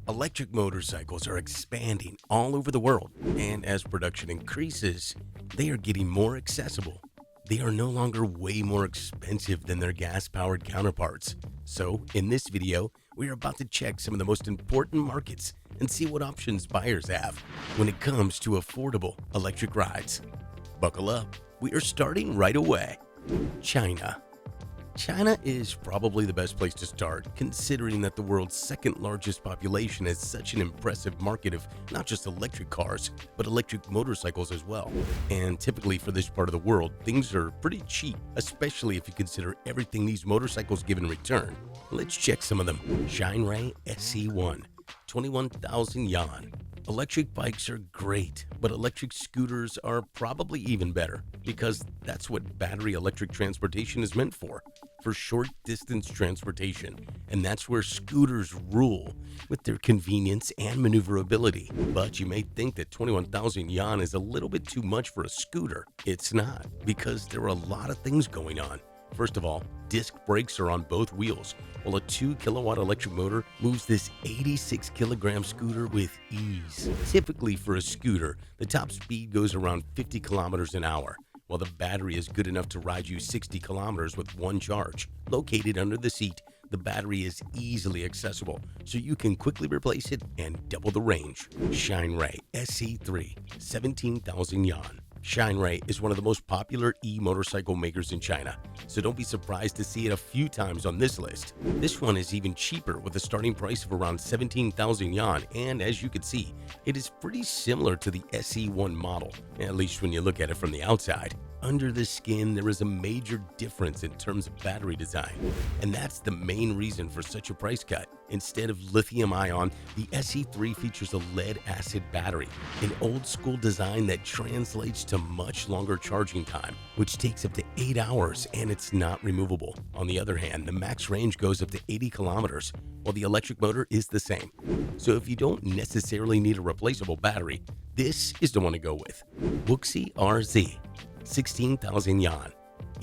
Electric motorcycles are expanding all over the world, and as production increases, they are getting more accessible. They are no longer way more expensive than their gas-powered counterparts. So, in this video, we are about to check some of the most important markets and see what options buyers have when it comes to affordable electric rides. Buckle up, we are starting right away. China. China is probably the best place to start, considering that the world's second largest population has such an impressive market of not just electric cars, but electric motorcycles as well. And typically for this part of the world, things are pretty cheap, especially if you consider everything these motorcycles give in return. Let's check some of them. Shinray SE1, 21,000 yuan. Electric bikes are great, but electric scooters are probably even better because that's what battery electric transportation is meant for short distance transportation. And that's where scooters rule with their convenience and maneuverability. But you may think that 21,000 yuan is a little bit too much for a scooter. It's not, because there are a lot of things going on. First of all, disc brakes are on both wheels, while a 2 kilowatt electric motor moves this 86 kilogram scooter with ease. Typically for a scooter, the top speed goes around 50 kilometers an hour, while the battery is good enough to ride you 60 kilometers with one charge. Located under the seat, the battery is easily accessible, so you can quickly replace it and double the range. Shinray SE3, 17,000 yuan. Shinray is one of the most popular e-motorcycle makers in China, so don't be surprised to see it a few times on this list. This one is even cheaper with a starting price of around 17,000 yuan, and as you can see, it is pretty similar to the SE1 model, at least when you look at it from the outside. Under the skin, there is a major difference in terms of battery design, and that's the main reason for such a price cut. Instead of lithium-ion, the SE3 features a lead-acid battery, an old-school design that translates to much longer charging time, which takes up to 8 hours, and it's not removable. On the other hand, the max range goes up to 80 kilometers, while the electric motor is the same. So if you don't necessarily need a replaceable battery, this is the one to go with. Wuxi RZ, 16,000 yuan.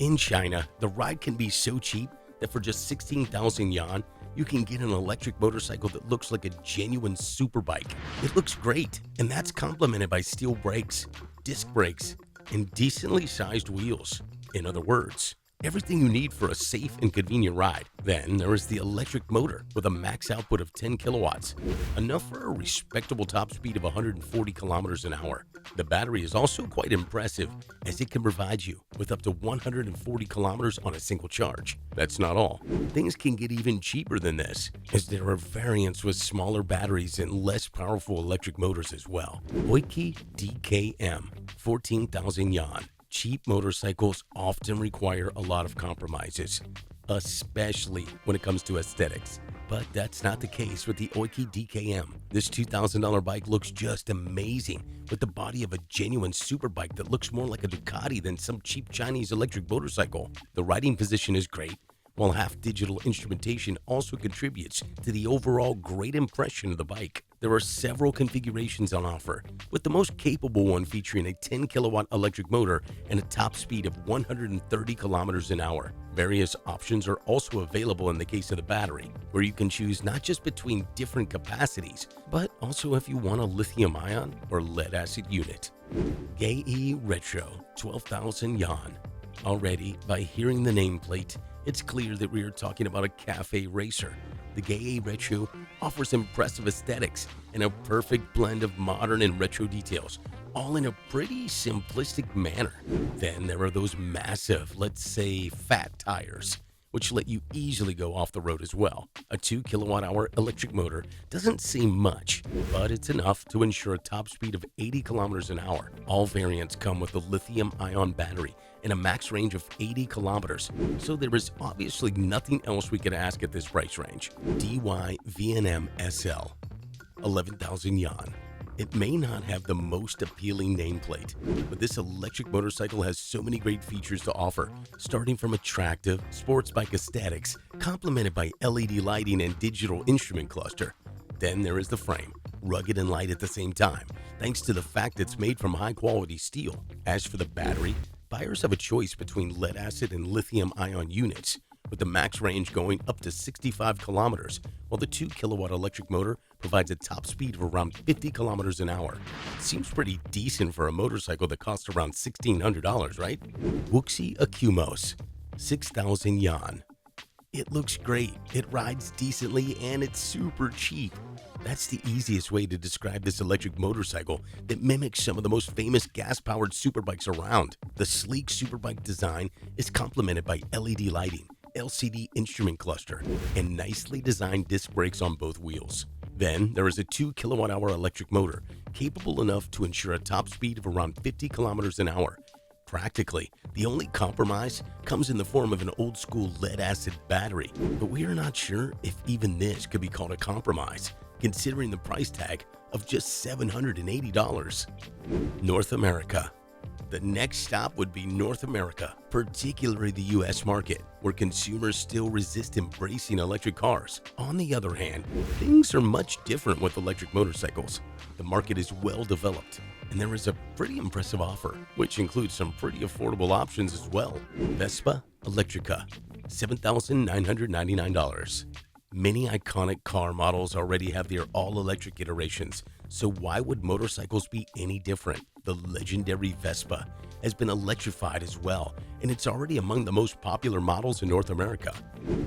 In China, the ride can be so cheap that for just 16,000 yuan, you can get an electric motorcycle that looks like a genuine superbike. It looks great, and that's complemented by steel brakes, disc brakes, and decently sized wheels. In other words, everything you need for a safe and convenient ride. Then there is the electric motor with a max output of 10 kilowatts, enough for a respectable top speed of 140 kilometers an hour. The battery is also quite impressive, as it can provide you with up to 140 kilometers on a single charge. That's not all. Things can get even cheaper than this, as there are variants with smaller batteries and less powerful electric motors as well. Oiki DKM, 14,000 yuan. Cheap motorcycles often require a lot of compromises, especially when it comes to aesthetics. But that's not the case with the Oiki DKM. This $2,000 bike looks just amazing, with the body of a genuine superbike that looks more like a Ducati than some cheap Chinese electric motorcycle. The riding position is great, while half-digital instrumentation also contributes to the overall great impression of the bike. There are several configurations on offer, with the most capable one featuring a 10 kilowatt electric motor and a top speed of 130 kilometers an hour. Various options are also available in the case of the battery, where you can choose not just between different capacities, but also if you want a lithium-ion or lead-acid unit. Gei Retro, 12,000 yuan. Already, by hearing the nameplate, it's clear that we are talking about a cafe racer. The Gei Retro offers impressive aesthetics and a perfect blend of modern and retro details, all in a pretty simplistic manner. Then there are those massive, let's say, fat tires, which let you easily go off the road as well. A 2 kilowatt hour electric motor doesn't seem much, but it's enough to ensure a top speed of 80 kilometers an hour. All variants come with a lithium-ion battery and a max range of 80 kilometers, so there is obviously nothing else we could ask at this price range. DY VNM SL, 11,000 yuan. It may not have the most appealing nameplate, but this electric motorcycle has so many great features to offer, starting from attractive sports bike aesthetics, complemented by LED lighting and digital instrument cluster. Then there is the frame, rugged and light at the same time, thanks to the fact it's made from high-quality steel. As for the battery, buyers have a choice between lead-acid and lithium-ion units, with the max range going up to 65 kilometers, while the 2 kilowatt electric motor provides a top speed of around 50 kilometers an hour. Seems pretty decent for a motorcycle that costs around $1,600, right? Wuxi Akumos, 6,000 yuan. It looks great, it rides decently, and it's super cheap. That's the easiest way to describe this electric motorcycle that mimics some of the most famous gas-powered superbikes around. The sleek superbike design is complemented by LED lighting, LCD instrument cluster, and nicely designed disc brakes on both wheels. Then there is a 2 kilowatt-hour electric motor capable enough to ensure a top speed of around 50 kilometers an hour. Practically, the only compromise comes in the form of an old-school lead-acid battery, but we are not sure if even this could be called a compromise, considering the price tag of just $780. North America. The next stop would be North America, particularly the US market, where consumers still resist embracing electric cars. On the other hand, things are much different with electric motorcycles. The market is well developed, and there is a pretty impressive offer, which includes some pretty affordable options as well. Vespa Electrica, $7,999. Many iconic car models already have their all-electric iterations, so why would motorcycles be any different? The legendary Vespa has been electrified as well, and it's already among the most popular models in North America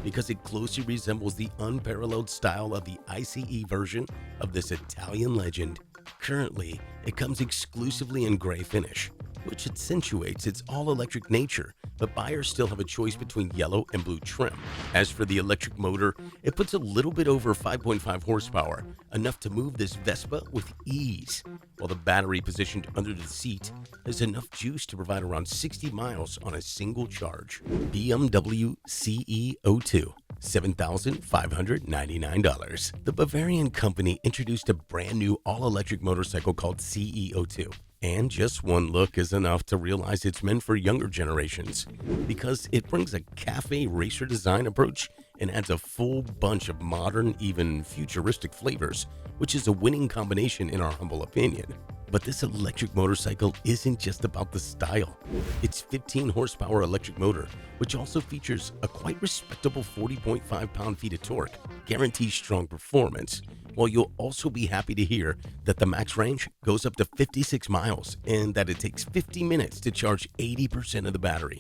because it closely resembles the unparalleled style of the ICE version of this Italian legend. Currently, it comes exclusively in gray finish, which accentuates its all-electric nature, but buyers still have a choice between yellow and blue trim. As for the electric motor, it puts a little bit over 5.5 horsepower, enough to move this Vespa with ease, while the battery positioned under the seat has enough juice to provide around 60 miles on a single charge. BMW CE02, $7,599. The Bavarian company introduced a brand new all-electric motorcycle called CE02. And just one look is enough to realize it's meant for younger generations because it brings a cafe racer design approach and adds a full bunch of modern, even futuristic flavors, which is a winning combination in our humble opinion. But this electric motorcycle isn't just about the style. Its 15 horsepower electric motor, which also features a quite respectable 40.5 pound-feet of torque, guarantees strong performance, while you'll also be happy to hear that the max range goes up to 56 miles and that it takes 50 minutes to charge 80% of the battery.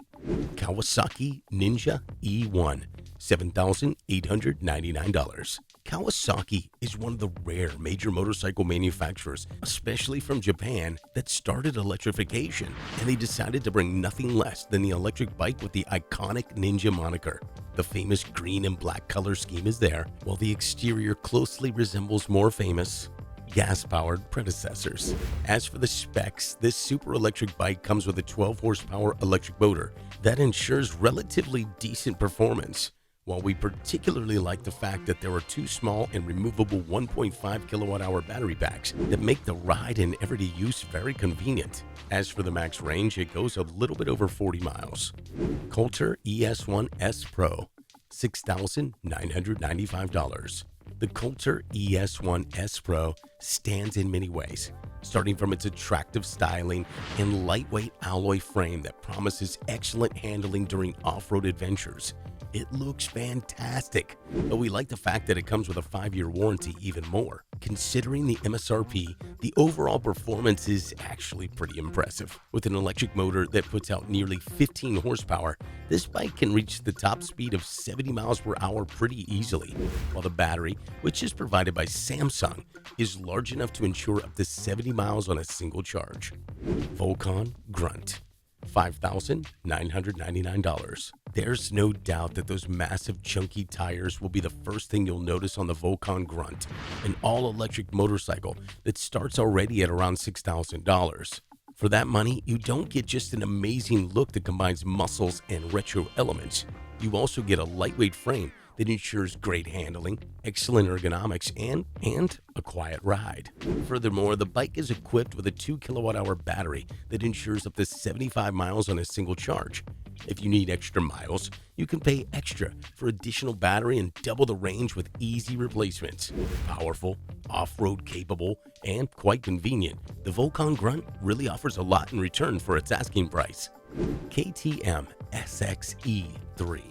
Kawasaki Ninja E1, $7,899. Kawasaki is one of the rare major motorcycle manufacturers, especially from Japan, that started electrification, and they decided to bring nothing less than the electric bike with the iconic Ninja moniker. The famous green and black color scheme is there, while the exterior closely resembles more famous gas-powered predecessors. As for the specs, this super electric bike comes with a 12 horsepower electric motor that ensures relatively decent performance. While we particularly like the fact that there are two small and removable 1.5 kilowatt-hour battery packs that make the ride and everyday use very convenient. As for the max range, it goes a little bit over 40 miles. Coulter ES1 S Pro, $6,995. The Coulter ES1 S Pro stands in many ways, starting from its attractive styling and lightweight alloy frame that promises excellent handling during off-road adventures. It looks fantastic, but we like the fact that it comes with a 5-year warranty even more. Considering the MSRP, the overall performance is actually pretty impressive. With an electric motor that puts out nearly 15 horsepower, this bike can reach the top speed of 70 miles per hour pretty easily, while the battery, which is provided by Samsung, is large enough to ensure up to 70 miles on a single charge. Volcon Grunt, $5,999. There's no doubt that those massive chunky tires will be the first thing you'll notice on the Volcon Grunt, an all-electric motorcycle that starts already at around $6,000. For that money, you don't get just an amazing look that combines muscles and retro elements. You also get a lightweight frame that ensures great handling, excellent ergonomics, and a quiet ride. Furthermore, the bike is equipped with a 2 kilowatt-hour battery that ensures up to 75 miles on a single charge. If you need extra miles, you can pay extra for additional battery and double the range with easy replacements. Powerful, off-road capable, and quite convenient, the Volcon Grunt really offers a lot in return for its asking price. KTM SXE3,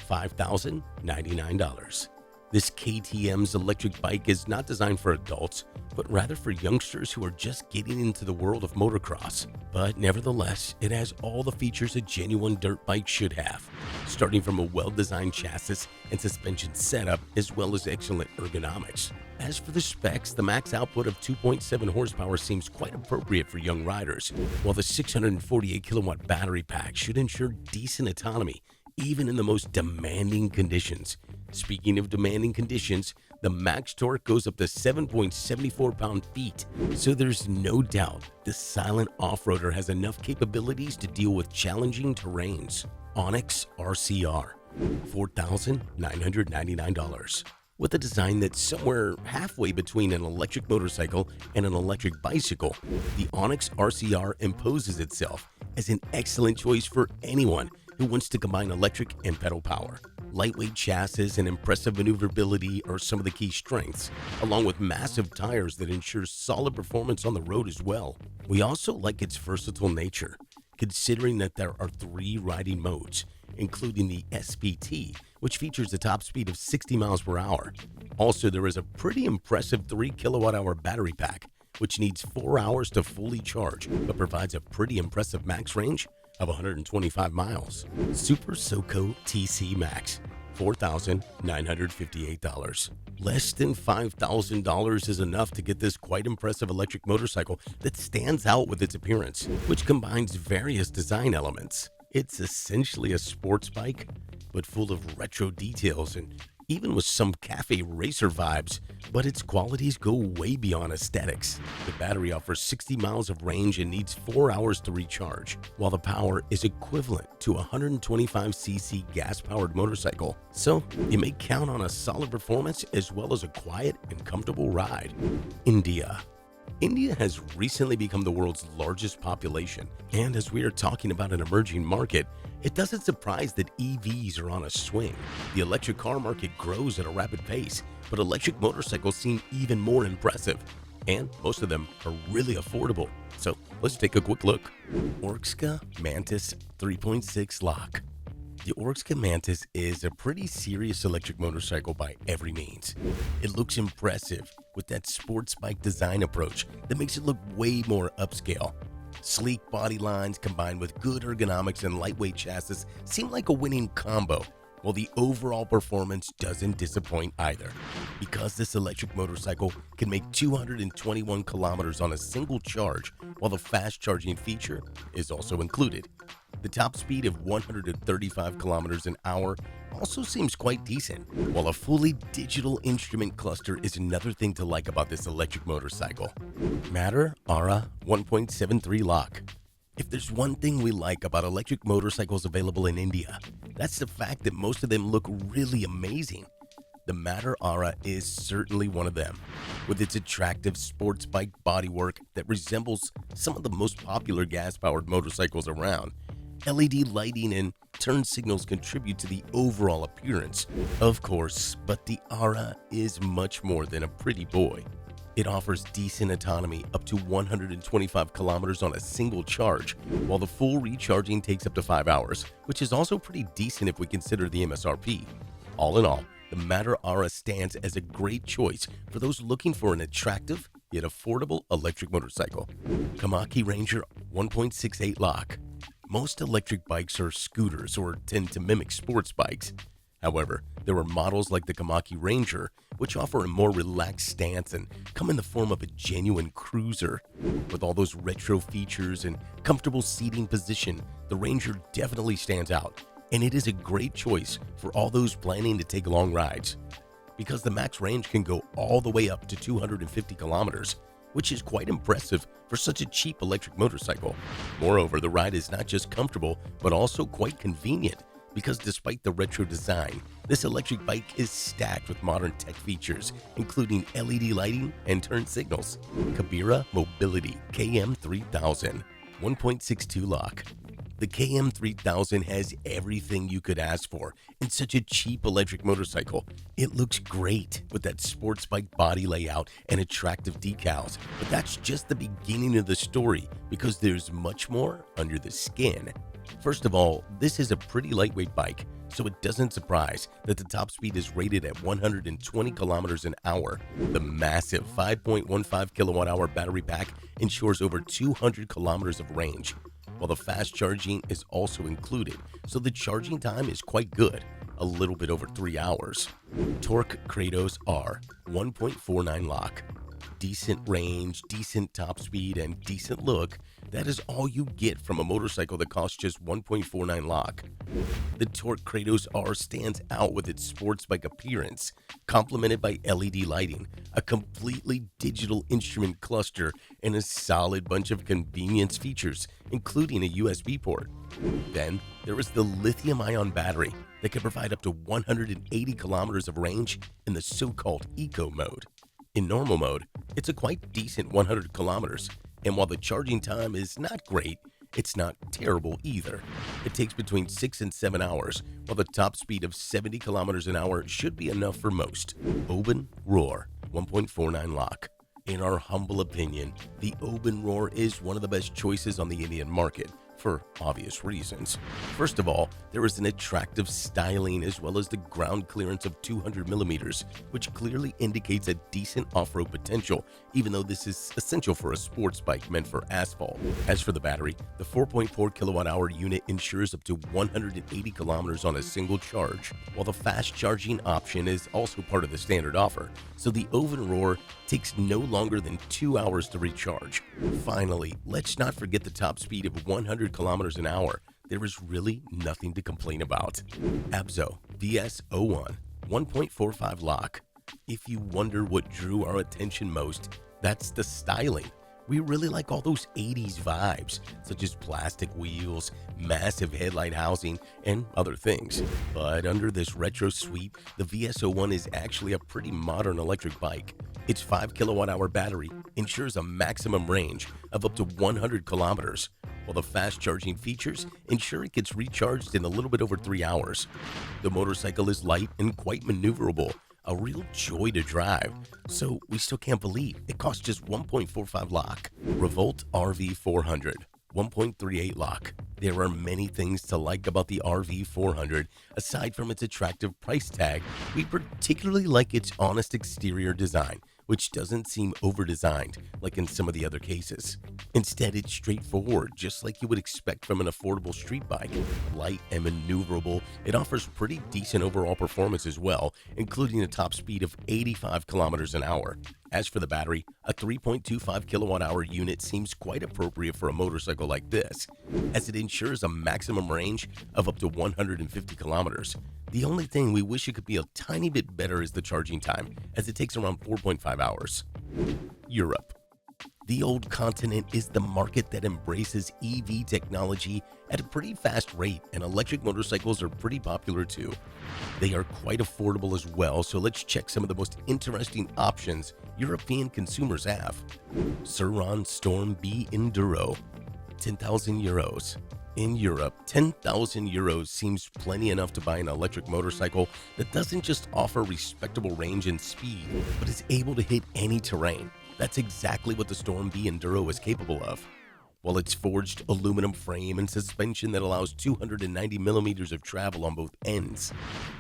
$5,099. This KTM's electric bike is not designed for adults, but rather for youngsters who are just getting into the world of motocross. But nevertheless, it has all the features a genuine dirt bike should have, starting from a well-designed chassis and suspension setup, as well as excellent ergonomics. As for the specs, the max output of 2.7 horsepower seems quite appropriate for young riders, while the 648 kilowatt battery pack should ensure decent autonomy, even in the most demanding conditions. Speaking of demanding conditions, the max torque goes up to 7.74 pound-feet, so there's no doubt the silent off-roader has enough capabilities to deal with challenging terrains. Onyx RCR, $4,999. With a design that's somewhere halfway between an electric motorcycle and an electric bicycle, the Onyx RCR imposes itself as an excellent choice for anyone who wants to combine electric and pedal power. Lightweight chassis and impressive maneuverability are some of the key strengths, along with massive tires that ensure solid performance on the road as well. We also like its versatile nature, considering that there are 3 riding modes, including the SPT, which features a top speed of 60 miles per hour. Also, there is a pretty impressive 3 kilowatt-hour battery pack, which needs 4 hours to fully charge, but provides a pretty impressive max range of 125 miles. Super Soco TC Max, $4,958. Less than $5,000 is enough to get this quite impressive electric motorcycle that stands out with its appearance, which combines various design elements. It's essentially a sports bike, but full of retro details and even with some cafe racer vibes, but its qualities go way beyond aesthetics. The battery offers 60 miles of range and needs 4 hours to recharge, while the power is equivalent to a 125cc gas-powered motorcycle. So you may count on a solid performance as well as a quiet and comfortable ride. India has recently become the world's largest population, and as we are talking about an emerging market, it doesn't surprise that EVs are on a swing. The electric car market grows at a rapid pace, but electric motorcycles seem even more impressive, and most of them are really affordable. So let's take a quick look. Orxka Mantis 3.6 Lock. The Orxka Mantis is a pretty serious electric motorcycle by every means. It looks impressive with that sports bike design approach that makes it look way more upscale. Sleek body lines combined with good ergonomics and lightweight chassis seem like a winning combo, while the overall performance doesn't disappoint either, because this electric motorcycle can make 221 kilometers on a single charge, while the fast charging feature is also included. The top speed of 135 kilometers an hour also seems quite decent, while a fully digital instrument cluster is another thing to like about this electric motorcycle. Matter Aura 1.73 Lock. If there's one thing we like about electric motorcycles available in India, that's the fact that most of them look really amazing. The Matter Aura is certainly one of them, with its attractive sports bike bodywork that resembles some of the most popular gas-powered motorcycles around. LED lighting and turn signals contribute to the overall appearance, of course, but the Aura is much more than a pretty boy. It offers decent autonomy up to 125 kilometers on a single charge, while the full recharging takes up to 5 hours, which is also pretty decent if we consider the MSRP. All in all, the Matter Aura stands as a great choice for those looking for an attractive yet affordable electric motorcycle. Kawasaki Ranger 1.68 Lock. Most electric bikes are scooters or tend to mimic sports bikes. However, there are models like the Kawasaki Ranger, which offer a more relaxed stance and come in the form of a genuine cruiser. With all those retro features and comfortable seating position, the Ranger definitely stands out, and it is a great choice for all those planning to take long rides, because the max range can go all the way up to 250 kilometers, which is quite impressive for such a cheap electric motorcycle. Moreover, the ride is not just comfortable, but also quite convenient, because despite the retro design, this electric bike is stacked with modern tech features, including LED lighting and turn signals. Kabira Mobility KM3000 1.62 Lock. The KM3000 has everything you could ask for in such a cheap electric motorcycle. It looks great with that sports bike body layout and attractive decals, but that's just the beginning of the story, because there's much more under the skin. First of all, this is a pretty lightweight bike So it doesn't surprise that the top speed is rated at 120 kilometers an hour. The massive 5.15 kilowatt hour battery pack ensures over 200 kilometers of range, while the fast charging is also included, so the charging time is quite good, a little bit over 3 hours. Torque Kratos R 1.49 lock. Decent range, decent top speed, and decent look. That is all you get from a motorcycle that costs just 1.49 lock. The Torque Kratos R stands out with its sports bike appearance, complemented by LED lighting, a completely digital instrument cluster, and a solid bunch of convenience features, including a USB port. Then there is the lithium-ion battery that can provide up to 180 kilometers of range in the so-called eco mode. In normal mode, it's a quite decent 100 kilometers, and while the charging time is not great, it's not terrible either. It takes between 6 and 7 hours, while the top speed of 70 kilometers an hour should be enough for most. Oben Roar 1.49 lock. In our humble opinion, the Oben Roar is one of the best choices on the Indian market, for obvious reasons. First of all, there is an attractive styling as well as the ground clearance of 200 millimeters, which clearly indicates a decent off-road potential, even though this is essential for a sports bike meant for asphalt. As for the battery, the 4.4 kilowatt hour unit ensures up to 180 kilometers on a single charge, while the fast charging option is also part of the standard offer, so the Oven Roar takes no longer than 2 hours to recharge. Finally, let's not forget the top speed of 100 kilometers an hour. There is really nothing to complain about. Abzo VS01 1.45 lock. If you wonder what drew our attention most, that's the styling. We really like all those 80s vibes, such as plastic wheels, massive headlight housing, and other things. But under this retro suite, the VS01 is actually a pretty modern electric bike. Its 5 kilowatt hour battery ensures a maximum range of up to 100 kilometers, while the fast charging features ensure it gets recharged in a little bit over 3 hours. The motorcycle is light and quite maneuverable, a real joy to drive, so we still can't believe it costs just 1.45 lock. Revolt RV400 1.38 lock. There are many things to like about the RV400. Aside from its attractive price tag, we particularly like its honest exterior design, which doesn't seem over-designed like in some of the other cases. Instead, it's straightforward, just like you would expect from an affordable street bike. Light and maneuverable, it offers pretty decent overall performance as well, including a top speed of 85 kilometers an hour. As for the battery, a 3.25 kilowatt hour unit seems quite appropriate for a motorcycle like this, as it ensures a maximum range of up to 150 kilometers. The only thing we wish it could be a tiny bit better is the charging time, as it takes around 4.5 hours. Europe. The old continent is the market that embraces EV technology at a pretty fast rate, and electric motorcycles are pretty popular too. They are quite affordable as well, so let's check some of the most interesting options European consumers have. Sur-Ron Storm B Enduro, 10,000 euros. In Europe, 10,000 euros seems plenty enough to buy an electric motorcycle that doesn't just offer respectable range and speed, but is able to hit any terrain. That's exactly what the Storm B Enduro is capable of. While its forged aluminum frame and suspension that allows 290 millimeters of travel on both ends.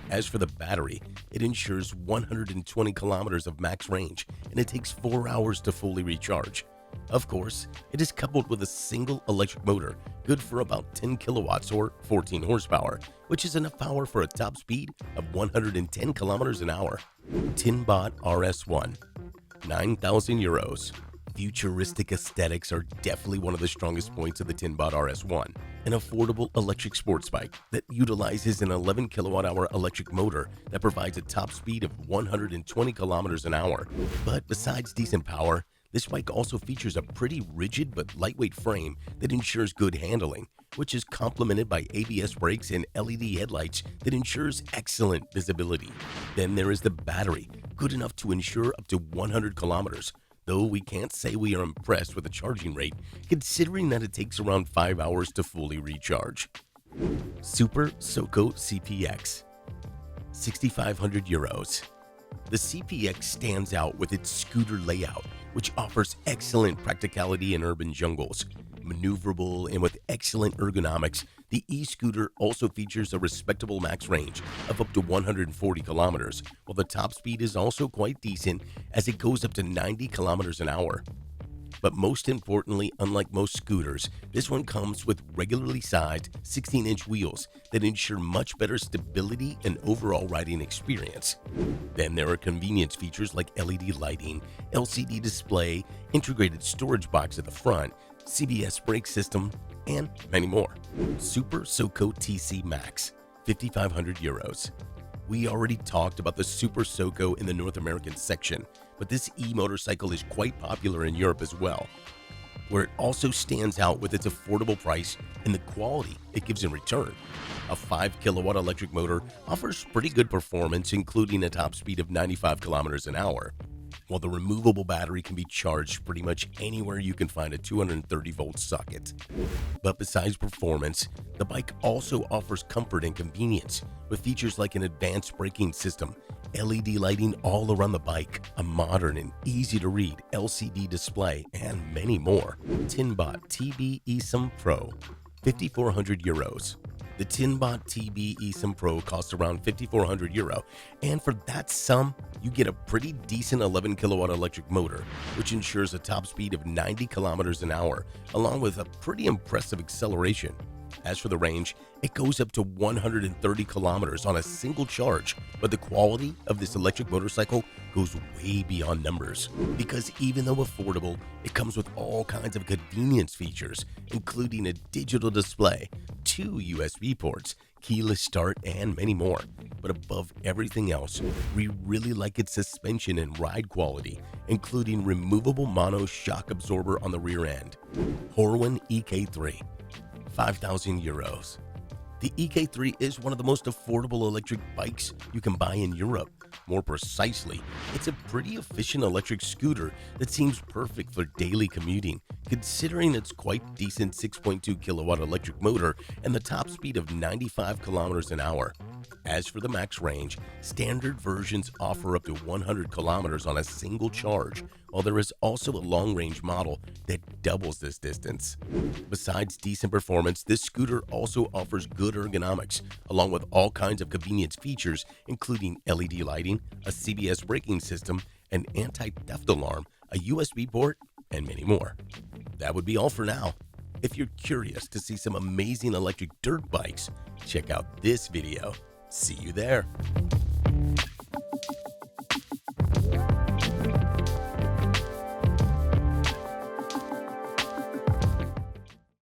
As for the battery, it ensures 120 kilometers of max range, and it takes 4 hours to fully recharge. Of course, it is coupled with a single electric motor, good for about 10 kilowatts or 14 horsepower, which is enough power for a top speed of 110 kilometers an hour. Tinbot RS1, 9,000 euros. Futuristic aesthetics are definitely one of the strongest points of the Tinbot RS1, an affordable electric sports bike that utilizes an 11 kilowatt hour electric motor that provides a top speed of 120 kilometers an hour. But besides decent power, this bike also features a pretty rigid but lightweight frame that ensures good handling, which is complemented by ABS brakes and LED headlights that ensures excellent visibility. Then there is the battery, good enough to ensure up to 100 kilometers, though we can't say we are impressed with the charging rate, considering that it takes around 5 hours to fully recharge. Super Soco CPX, 6,500 euros. The CPX stands out with its scooter layout, which offers excellent practicality in urban jungles. Maneuverable and with excellent ergonomics, The e-scooter also features a respectable max range of up to 140 kilometers, while the top speed is also quite decent as it goes up to 90 kilometers an hour. But most importantly, unlike most scooters, this one comes with regularly sized 16-inch wheels that ensure much better stability and overall riding experience. Then there are convenience features like LED lighting, LCD display, integrated storage box at the front, CBS brake system, and many more. Super Soco TC Max, 5,500 euros. We already talked about the Super Soco in the North American section, but this e-motorcycle is quite popular in Europe as well, where it also stands out with its affordable price and the quality it gives in return. A 5 kilowatt electric motor offers pretty good performance, including a top speed of 95 kilometers an hour, while the removable battery can be charged pretty much anywhere you can find a 230 volt socket. But besides performance, the bike also offers comfort and convenience with features like an advanced braking system, LED lighting all around the bike, a modern and easy to read LCD display, and many more. Tinbot TB eSIM Pro, 5,400 euros. The Tinbot TB eSIM Pro costs around 5,400 euro, and for that sum, you get a pretty decent 11 kilowatt electric motor, which ensures a top speed of 90 kilometers an hour, along with a pretty impressive acceleration. As for the range, it goes up to 130 kilometers on a single charge, but the quality of this electric motorcycle goes way beyond numbers, because even though affordable, it comes with all kinds of convenience features, including a digital display, 2 USB ports, keyless start, and many more. But above everything else, we really like its suspension and ride quality, including removable mono shock absorber on the rear end. Horwin EK3, 5,000 euros. The EK3 is one of the most affordable electric bikes you can buy in Europe. More precisely, it's a pretty efficient electric scooter that seems perfect for daily commuting, considering its quite decent 6.2 kilowatt electric motor and the top speed of 95 kilometers an hour. As for the max range, standard versions offer up to 100 kilometers on a single charge, while there is also a long-range model that doubles this distance. Besides decent performance, this scooter also offers good ergonomics, along with all kinds of convenience features, including LED lighting, a CBS braking system, an anti-theft alarm, a USB port, and many more. That would be all for now. If you're curious to see some amazing electric dirt bikes, check out this video. See you there.